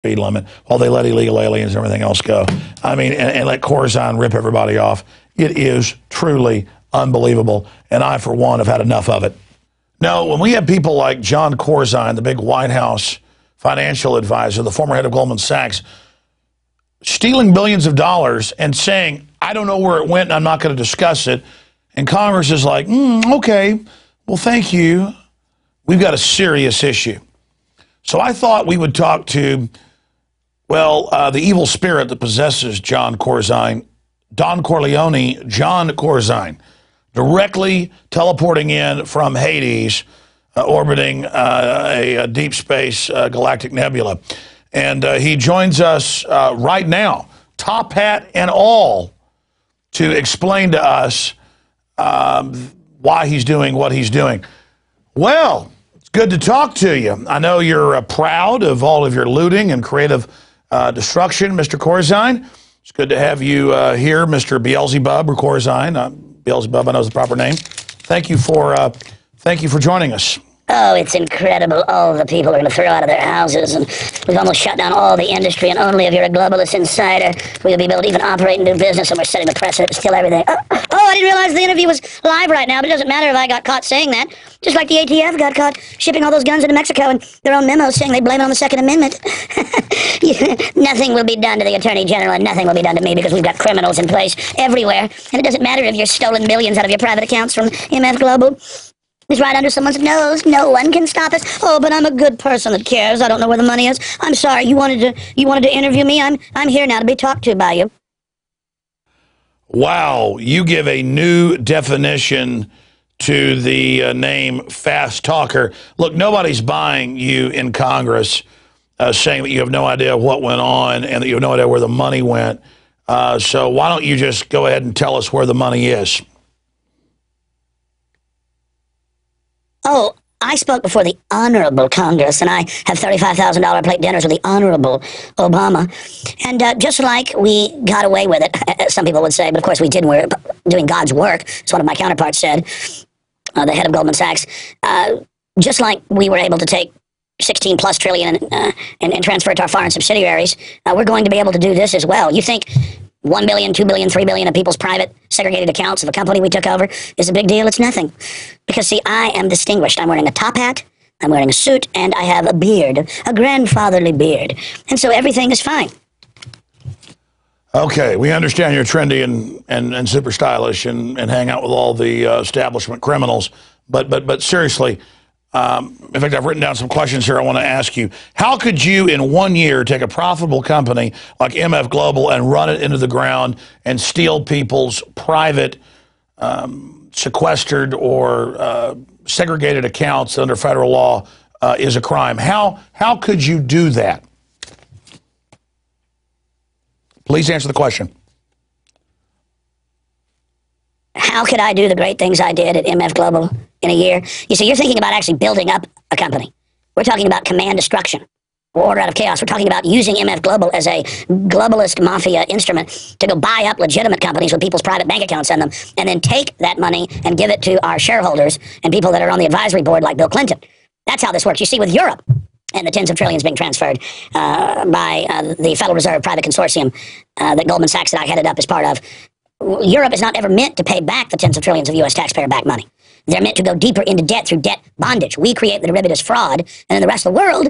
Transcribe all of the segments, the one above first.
speed limit while they let illegal aliens and everything else go. I mean, and let Corzine rip everybody off. It is truly unbelievable, and I, for one, have had enough of it. No, when we have people like John Corzine, the big White House financial advisor, the former head of Goldman Sachs, stealing billions of dollars and saying, I don't know where it went and I'm not going to discuss it, and Congress is like, okay, well, thank you. We've got a serious issue. So I thought we would talk to, well, the evil spirit that possesses John Corzine, Don Corleone, John Corzine, directly teleporting in from Hades, orbiting a deep space galactic nebula. And he joins us right now, top hat and all, to explain to us why he's doing what he's doing. Well, it's good to talk to you. I know you're proud of all of your looting and creative destruction, Mr. Corzine. It's good to have you here, Mr. Beelzebub or Corzine. Beelzebub, I know is the proper name. Thank you for joining us. Oh, it's incredible. All the people are going to throw out of their houses, and we've almost shut down all the industry, and only if you're a globalist insider will you be able to even operate and do business, and we're setting the precedent to steal everything. Oh, I didn't realize the interview was live right now, but it doesn't matter if I got caught saying that. Just like the ATF got caught shipping all those guns into Mexico and their own memos saying they blame it on the Second Amendment. Nothing will be done to the Attorney General, and nothing will be done to me because we've got criminals in place everywhere, and it doesn't matter if you're stolen millions out of your private accounts from MF Global. It's right under someone's nose. No one can stop us. Oh, but I'm a good person that cares. I don't know where the money is. I'm sorry. You wanted to interview me. I'm here now to be talked to by you. Wow, you give a new definition to the name fast talker. Look, nobody's buying you in Congress saying that you have no idea what went on and that you have no idea where the money went. So why don't you just go ahead and tell us where the money is? Oh, I spoke before the Honorable Congress, and I have $35,000 plate dinners with the Honorable Obama. And just like we got away with it, some people would say, but of course we didn't. We're doing God's work, as one of my counterparts said, the head of Goldman Sachs. Just like we were able to take 16 plus trillion and transfer it to our foreign subsidiaries, we're going to be able to do this as well. You think 1 billion, 2 billion, 3 billion of people's private segregated accounts of a company we took over is a big deal? It's nothing. Because, see, I am distinguished. I'm wearing a top hat, I'm wearing a suit, and I have a beard, a grandfatherly beard. And so everything is fine. Okay, we understand you're trendy and super stylish and hang out with all the establishment criminals. But seriously, in fact, I've written down some questions here I want to ask you. How could you, in 1 year, take a profitable company like MF Global and run it into the ground and steal people's private, sequestered or segregated accounts under federal law is a crime? How could you do that? Please answer the question. How could I do the great things I did at MF Global in a year? You see, you're thinking about actually building up a company. We're talking about command destruction, or order out of chaos. We're talking about using MF Global as a globalist mafia instrument to go buy up legitimate companies with people's private bank accounts in them, and then take that money and give it to our shareholders and people that are on the advisory board like Bill Clinton. That's how this works. You see, with Europe and the tens of trillions being transferred by the Federal Reserve private consortium that Goldman Sachs that I headed up as part of, Europe is not ever meant to pay back the tens of trillions of U.S. taxpayer-backed money. They're meant to go deeper into debt through debt bondage. We create the derivative fraud, and then the rest of the world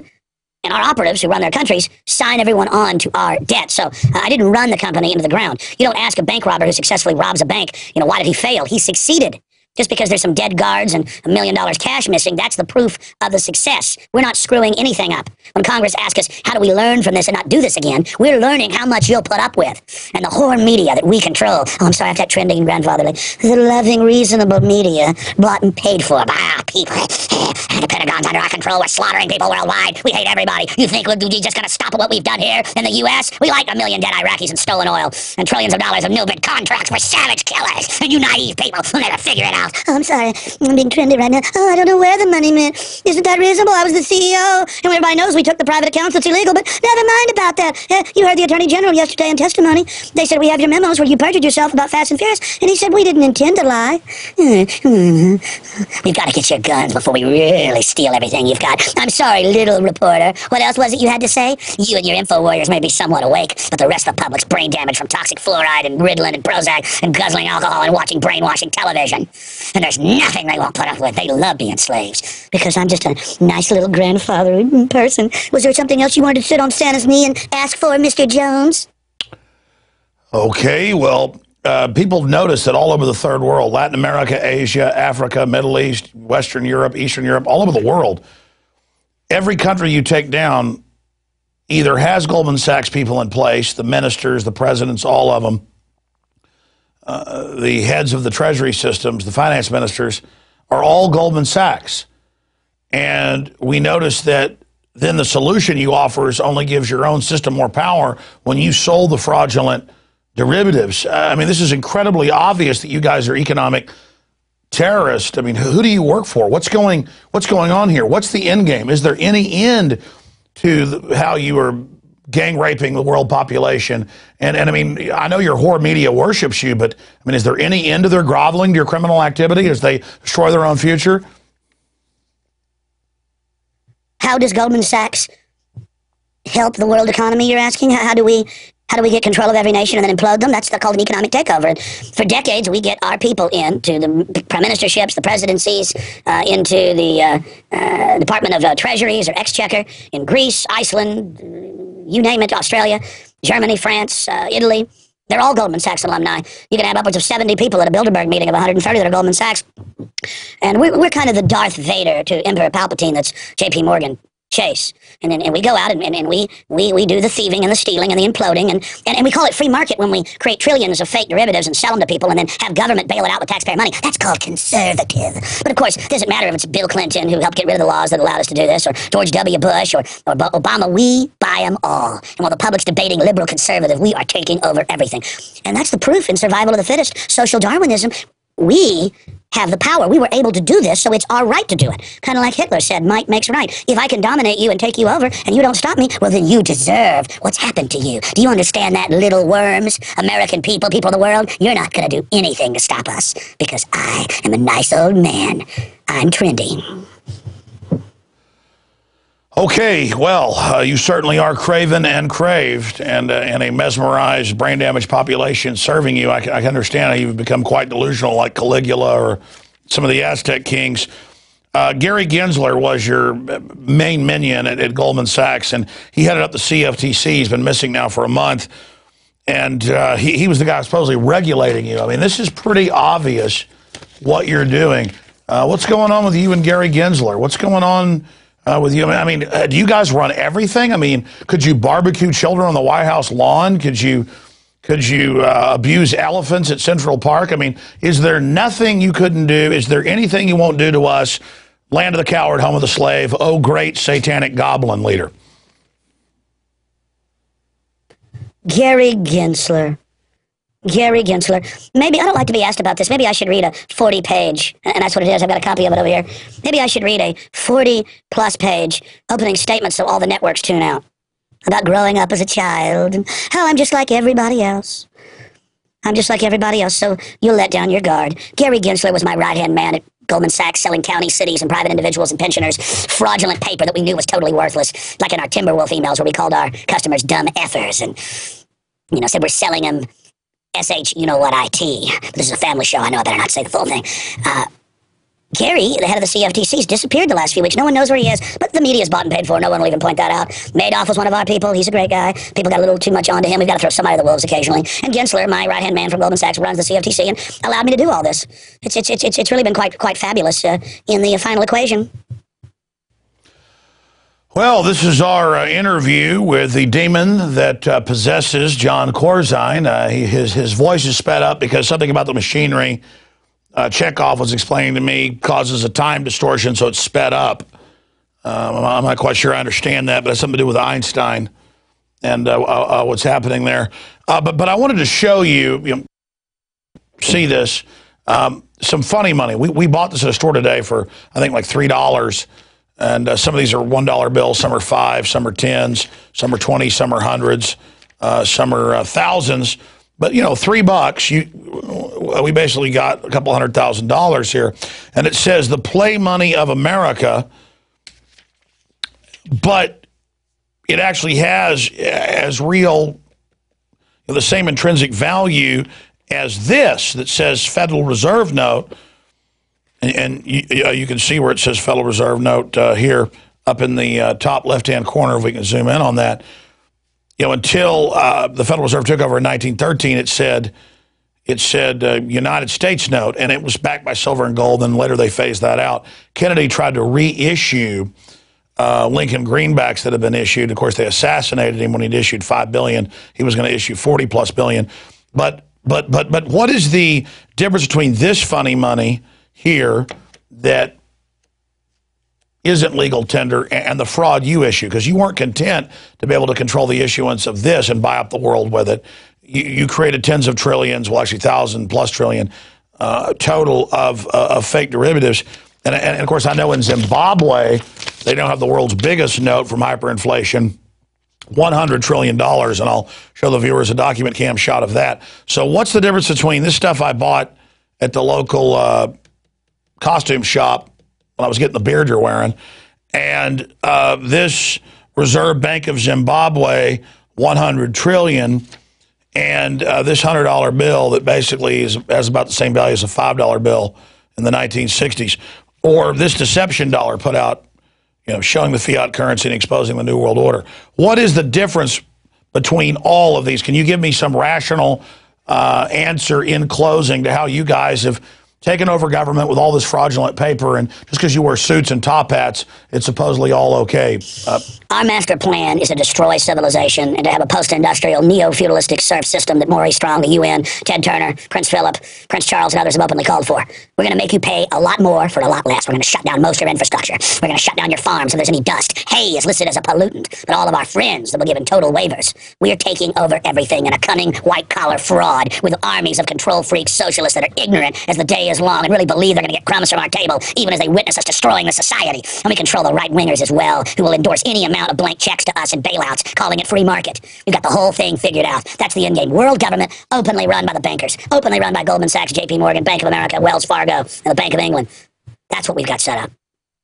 and our operatives who run their countries sign everyone on to our debt. So I didn't run the company into the ground. You don't ask a bank robber who successfully robs a bank, why did he fail? He succeeded. Just because there's some dead guards and $1 million cash missing, that's the proof of the success. We're not screwing anything up. When Congress asks us, how do we learn from this and not do this again, we're learning how much you'll put up with. And the whore media that we control, I'm sorry, I have that trending and grandfatherly, the loving, reasonable media, bought and paid for by people. The Pentagon's under our control. We're slaughtering people worldwide. We hate everybody. You think we're just going to stop at what we've done here in the U.S.? We like 1 million dead Iraqis and stolen oil and trillions of dollars of no-bid contracts. We're savage killers. And you naive people will never figure it out. mouth. Oh, I'm sorry. I'm being trendy right now. Oh, I don't know where the money went. Isn't that reasonable? I was the CEO. And everybody knows we took the private accounts. It's illegal, but never mind about that. You heard the Attorney General yesterday in testimony. They said, we have your memos where you perjured yourself about Fast and Furious. And he said, we didn't intend to lie. We've got to get your guns before we really steal everything you've got. I'm sorry, little reporter. What else was it you had to say? You and your info warriors may be somewhat awake, but the rest of the public's brain damage from toxic fluoride and Ritalin and Prozac and guzzling alcohol and watching brainwashing television. And there's nothing they won't put up with. They love being slaves. Because I'm just a nice little grandfather person. Was there something else you wanted to sit on Santa's knee and ask for, Mr. Jones? Okay, well, people notice that all over the third world, Latin America, Asia, Africa, Middle East, Western Europe, Eastern Europe, all over the world, every country you take down either has Goldman Sachs people in place, the ministers, the presidents, all of them, the heads of the treasury systems, the finance ministers, are all Goldman Sachs. And we notice that then the solution you offer is only gives your own system more power when you sold the fraudulent derivatives. I mean, this is incredibly obvious that you guys are economic terrorists. I mean, who do you work for? What's going on here? What's the end game? Is there any end to how you are gang raping the world population? And I mean, I know your whore media worships you, but I mean, is there any end to their groveling to your criminal activity as they destroy their own future? How does Goldman Sachs help the world economy, you're asking? How do we get control of every nation and then implode them? That's called an economic takeover. For decades, we get our people into the prime ministerships, the presidencies, into the Department of Treasuries or Exchequer in Greece, Iceland, you name it, Australia, Germany, France, Italy. They're all Goldman Sachs alumni. You can have upwards of 70 people at a Bilderberg meeting of 130 that are Goldman Sachs. And we're kind of the Darth Vader to Emperor Palpatine that's J.P. Morgan Chase. And we go out and we do the thieving and the stealing and the imploding. And we call it free market when we create trillions of fake derivatives and sell them to people and then have government bail it out with taxpayer money. That's called conservative. But of course, it doesn't matter if it's Bill Clinton who helped get rid of the laws that allowed us to do this, or George W. Bush, or Obama. We buy them all. And while the public's debating liberal conservative, we are taking over everything. And that's the proof in survival of the fittest, social Darwinism. We have the power. We were able to do this, so it's our right to do it. Kind of like Hitler said, might makes right. If I can dominate you and take you over, and you don't stop me, well, then you deserve what's happened to you. Do you understand that, little worms? American people, people of the world, you're not going to do anything to stop us, because I am a nice old man. I'm trendy. Okay, well, you certainly are craven and craved, and a mesmerized, brain-damaged population serving you. I can understand how you've become quite delusional, like Caligula or some of the Aztec kings. Gary Gensler was your main minion at Goldman Sachs, and he headed up the CFTC. He's been missing now for a month, and he was the guy supposedly regulating you. I mean, this is pretty obvious what you're doing. What's going on with you and Gary Gensler? What's going on with you? I mean, do you guys run everything? I mean, could you barbecue children on the White House lawn? Could you abuse elephants at Central Park? I mean, is there nothing you couldn't do? Is there anything you won't do to us? Land of the coward, home of the slave. Oh, great satanic goblin leader. Gary Gensler. Gary Gensler. Maybe, I don't like to be asked about this. Maybe I should read a 40-page, and that's what it is. I've got a copy of it over here. Maybe I should read a 40-plus page opening statement so all the networks tune out. About growing up as a child, and how I'm just like everybody else. I'm just like everybody else, so you'll let down your guard. Gary Gensler was my right-hand man at Goldman Sachs, selling counties, cities, and private individuals and pensioners fraudulent paper that we knew was totally worthless, like in our Timberwolf emails where we called our customers dumb effers and, said we're selling them SH, IT. This is a family show. I know I better not say the full thing. Gary, the head of the CFTC's disappeared the last few weeks. No one knows where he is, but the media's bought and paid for. No one will even point that out. Madoff was one of our people. He's a great guy. People got a little too much onto him. We've got to throw somebody to the wolves occasionally. And Gensler, my right-hand man from Goldman Sachs, runs the CFTC and allowed me to do all this. It's really been quite fabulous in the final equation. Well, this is our interview with the demon that possesses John Corzine. His voice is sped up because something about the machinery Chekhov was explaining to me causes a time distortion, so it's sped up. I'm not quite sure I understand that, but it has something to do with Einstein and what's happening there. But I wanted to show you, see this. some funny money. We bought this at a store today for, I think, like $3. And some of these are $1 bills. Some are 5, some are 10s, some are 20, some are hundreds, some are thousands. But, you know, $3, we basically got a couple $100,000 here. And it says the play money of America, but it actually has as real, the same intrinsic value as this that says Federal Reserve note. And you can see where it says Federal Reserve note here up in the top left-hand corner, if we can zoom in on that. You know, until the Federal Reserve took over in 1913, it said United States note, and it was backed by silver and gold, and later they phased that out. Kennedy tried to reissue Lincoln greenbacks that had been issued. Of course, they assassinated him when he'd issued $5 billion. He was going to issue $40+ billion. But what is the difference between this funny money here that isn't legal tender and the fraud you issue? Because you weren't content to be able to control the issuance of this and buy up the world with it. You created tens of trillions, well, actually 1,000+ trillion total of fake derivatives. And of course, I know in Zimbabwe, they now have the world's biggest note from hyperinflation, $100 trillion, and I'll show the viewers a document cam shot of that. So what's the difference between this stuff I bought at the local costume shop when I was getting the beard you're wearing, and this Reserve Bank of Zimbabwe, $100 trillion, and this $100 bill that basically has about the same value as a $5 bill in the 1960s, or this deception dollar put out, you know, showing the fiat currency and exposing the New World Order. What is the difference between all of these? Can you give me some rational answer in closing to how you guys have taken over government with all this fraudulent paper, and just because you wear suits and top hats, it's supposedly all okay? Our master plan is to destroy civilization and to have a post-industrial, neo-feudalistic serf system that Maurice Strong, the UN, Ted Turner, Prince Philip, Prince Charles, and others have openly called for. We're going to make you pay a lot more for a lot less. We're going to shut down most of your infrastructure. We're going to shut down your farms if there's any dust. Hay is listed as a pollutant, but all of our friends that were given total waivers. We are taking over everything in a cunning, white-collar fraud with armies of control freak socialists that are ignorant as the day is long and really believe they're going to get crumbs from our table, even as they witness us destroying the society. And we control the right-wingers as well, who will endorse any amount of blank checks to us and bailouts, calling it free market. We've got the whole thing figured out. That's the end game. World government, openly run by the bankers, openly run by Goldman Sachs, JP Morgan, Bank of America, Wells Fargo, and the Bank of England. That's what we've got set up.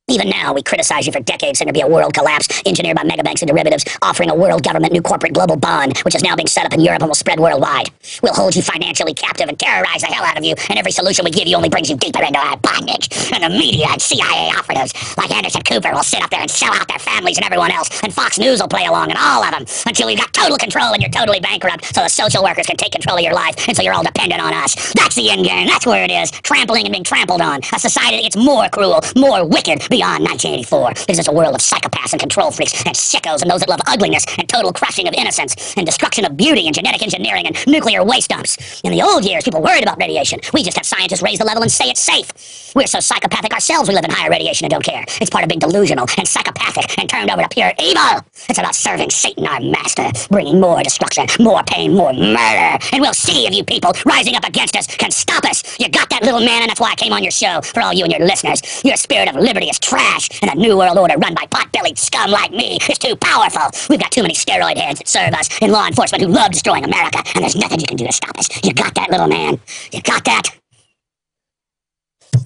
Even now, we criticize you for decades. There's going to be a world collapse engineered by megabanks and derivatives, offering a world government new corporate global bond, which is now being set up in Europe and will spread worldwide. We'll hold you financially captive and terrorize the hell out of you, and every solution we give you only brings you deeper into our bondage. And the media and CIA operatives like Anderson Cooper will sit up there and sell out their families and everyone else, and Fox News will play along, and all of them, until we've got total control and you're totally bankrupt, so the social workers can take control of your life, and so you're all dependent on us. That's the end game. That's where it is. Trampling and being trampled on. A society that gets more cruel, more wicked beyond 1984. This is a world of psychopaths and control freaks and sickos and those that love ugliness and total crushing of innocence and destruction of beauty and genetic engineering and nuclear waste dumps. In the old years, people worried about radiation. We just have scientists raise the level and say it's safe. We're so psychopathic ourselves we live in higher radiation and don't care. It's part of being delusional and psychopathic and turned over to pure evil. It's about serving Satan, our master, bringing more destruction, more pain, more murder. And we'll see if you people rising up against us can stop us. You got that, little man, and that's why I came on your show. For all you and your listeners, your spirit of liberty is trash, and the New World Order run by pot-bellied scum like me is too powerful. We've got too many steroid heads that serve us in law enforcement who love destroying America, and there's nothing you can do to stop us. You got that, little man? You got that?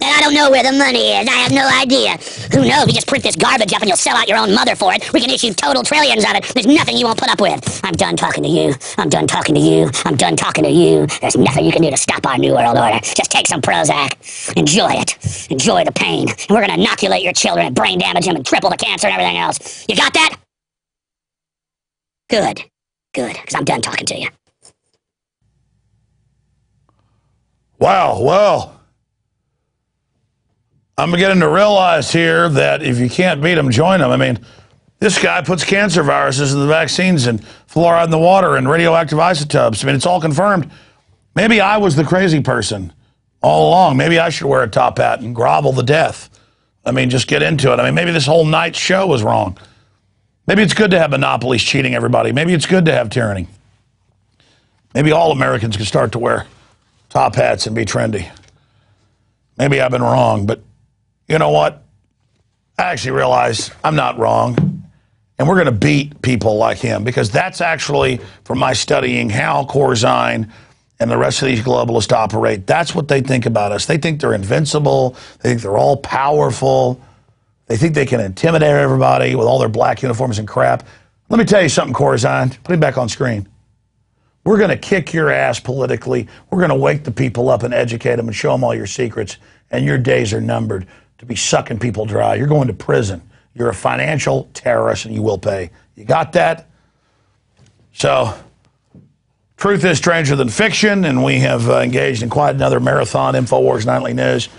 And I don't know where the money is. I have no idea. Who knows? We just print this garbage up and you'll sell out your own mother for it. We can issue total trillions of it. There's nothing you won't put up with. I'm done talking to you. I'm done talking to you. I'm done talking to you. There's nothing you can do to stop our New World Order. Just take some Prozac. Enjoy it. Enjoy the pain. And we're going to inoculate your children and brain damage them and triple the cancer and everything else. You got that? Good. Good. Because I'm done talking to you. Wow, well, I'm beginning to realize here that if you can't beat them, join them. I mean, this guy puts cancer viruses in the vaccines and fluoride in the water and radioactive isotopes. I mean, it's all confirmed. Maybe I was the crazy person all along. Maybe I should wear a top hat and grovel to death. I mean, just get into it. I mean, maybe this whole night's show was wrong. Maybe it's good to have monopolies cheating everybody. Maybe it's good to have tyranny. Maybe all Americans could start to wear top hats and be trendy. Maybe I've been wrong, but you know what? I actually realize I'm not wrong. And we're going to beat people like him because that's actually, from my studying, how Corzine and the rest of these globalists operate. That's what they think about us. They think they're invincible. They think they're all powerful. They think they can intimidate everybody with all their black uniforms and crap. Let me tell you something, Corzine. Put him back on screen. We're going to kick your ass politically. We're going to wake the people up and educate them and show them all your secrets. And your days are numbered to be sucking people dry. You're going to prison. You're a financial terrorist and you will pay. You got that? So, truth is stranger than fiction, and we have engaged in quite another marathon InfoWars Nightly News.